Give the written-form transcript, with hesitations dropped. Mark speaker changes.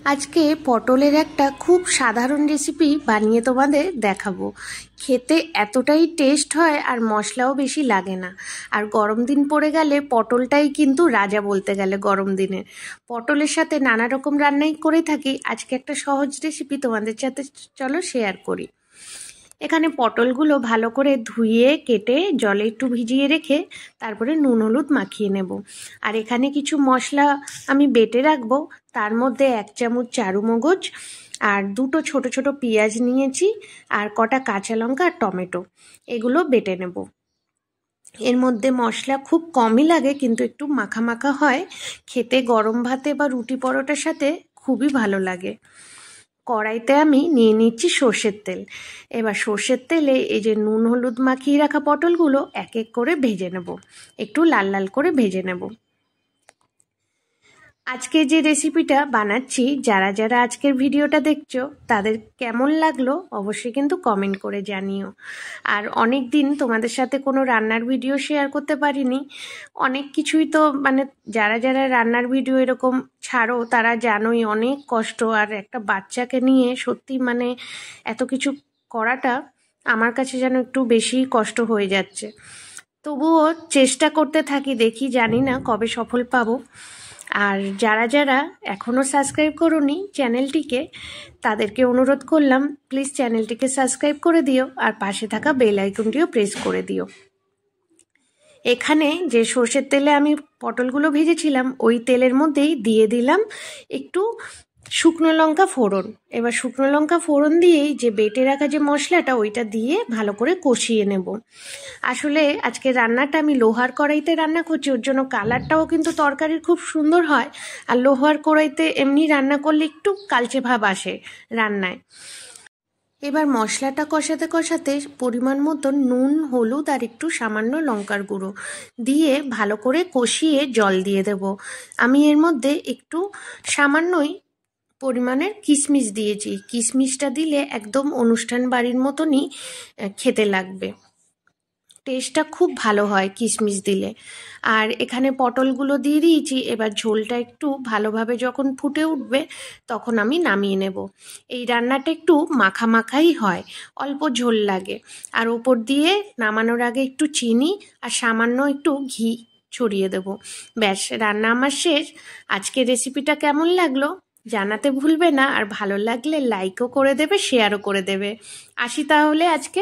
Speaker 1: আজকে পটলের একটা খুব সাধারণ রেসিপি বানিয়ে তোমাদের দেখাবো। খেতে এতটাই টেস্ট হয় আর মশলাও বেশি লাগে না। আর গরম দিন পড়ে গেলে পটলটাই কিন্তু রাজা বলতে গেলে গরম দিনে। পটলের সাথে নানা রকম রান্নাই করে থাকি, আজকে একটা সহজ রেসিপি তোমাদের সাথে চলো শেয়ার করি। এখানে পটলগুলো ভালো করে ধুয়ে কেটে জলে একটু ভিজিয়ে রেখে তারপরে নুন হলুদ মাখিয়ে নেব। আর এখানে কিছু মশলা আমি বেটে রাখবো। তার মধ্যে 1 চামচ চারু মগজ আর 2টো ছোট ছোট পেঁয়াজ নিয়েছি, আর কটা কাঁচা লঙ্কা আর টমেটো, এগুলো বেটে নেব। এর মধ্যে মশলা খুব কমই লাগে, কিন্তু একটু মাখা মাখা হয়, খেতে গরম ভাতে বা রুটি পরোটার সাথে খুবই ভালো লাগে। কড়াইতে আমি নিয়ে নিচ্ছি সর্ষের তেল। এবার সর্ষের তেলে এই যে নুন হলুদ মাখিয়ে রাখা পটলগুলো এক এক করে ভেজে নেব, একটু লাল লাল করে ভেজে নেব। আজকে যে রেসিপিটা বানাচ্ছি, যারা যারা আজকের ভিডিওটা দেখছো তাদের কেমন লাগলো অবশ্যই কিন্তু কমেন্ট করে জানিও। আর অনেক দিন তোমাদের সাথে কোনো রান্নার ভিডিও শেয়ার করতে পারিনি। অনেক কিছুই তো যারা যারা রান্নার ভিডিও এরকম ছাড়ো তারা জানোই অনেক কষ্ট। আর একটা বাচ্চাকে নিয়ে সত্যি এত কিছু করাটা আমার কাছে যেন একটু বেশি কষ্ট হয়ে যাচ্ছে। তবুও চেষ্টা করতে থাকি, দেখি জানি না কবে সফল পাবো। আর যারা যারা এখনও সাবস্ক্রাইব করোনি চ্যানেলটিকে, তাদেরকে অনুরোধ করলাম প্লিজ চ্যানেলটিকে সাবস্ক্রাইব করে দিও আর পাশে থাকা বেল আইকনটিও প্রেস করে দিও। এখানে যে সর্ষের তেলে আমি পটলগুলো ভেজেছিলাম ওই তেলের মধ্যেই দিয়ে দিলাম একটু শুকনো লঙ্কা ফোড়ন। এবার শুকনো লঙ্কা ফোড়ন দিয়েই যে বেটে রাখা যে মশলাটা ওইটা দিয়ে ভালো করে কষিয়ে নেব। আসলে আজকে রান্নাটা আমি লোহার কড়াইতে রান্না করছি, ওর জন্য কালারটাও কিন্তু তরকারির খুব সুন্দর হয়। আর লোহার কড়াইতে এমনি রান্না করলে একটু কালচে ভাব আসে রান্নায়। এবার মশলাটা কষাতে কষাতে পরিমাণ মতো নুন হলুদ আর একটু সামান্য লঙ্কার গুঁড়ো দিয়ে ভালো করে কষিয়ে জল দিয়ে দেব। আমি এর মধ্যে একটু সামান্যই পরিমাণের কিশমিশ দিয়েছি। কিশমিশটা দিলে একদম অনুষ্ঠান বাড়ির মতনই খেতে লাগবে, টেস্টটা খুব ভালো হয় কিশমিশ দিলে। আর এখানে পটলগুলো দিয়ে দিয়েছি। এবার ঝোলটা একটু ভালোভাবে যখন ফুটে উঠবে তখন আমি নামিয়ে নেব। এই রান্নাটা একটু মাখা মাখাই হয়, অল্প ঝোল লাগে। আর ওপর দিয়ে নামানোর আগে একটু চিনি আর সামান্য একটু ঘি ছড়িয়ে দেব। ব্যাস, রান্না আমার শেষ। আজকের রেসিপিটা কেমন লাগলো জানাতে ভুলবে না, আর ভালো লাগলে লাইকও করে দেবে, শেয়ারও করে দেবে। আসি তাহলে আজকে।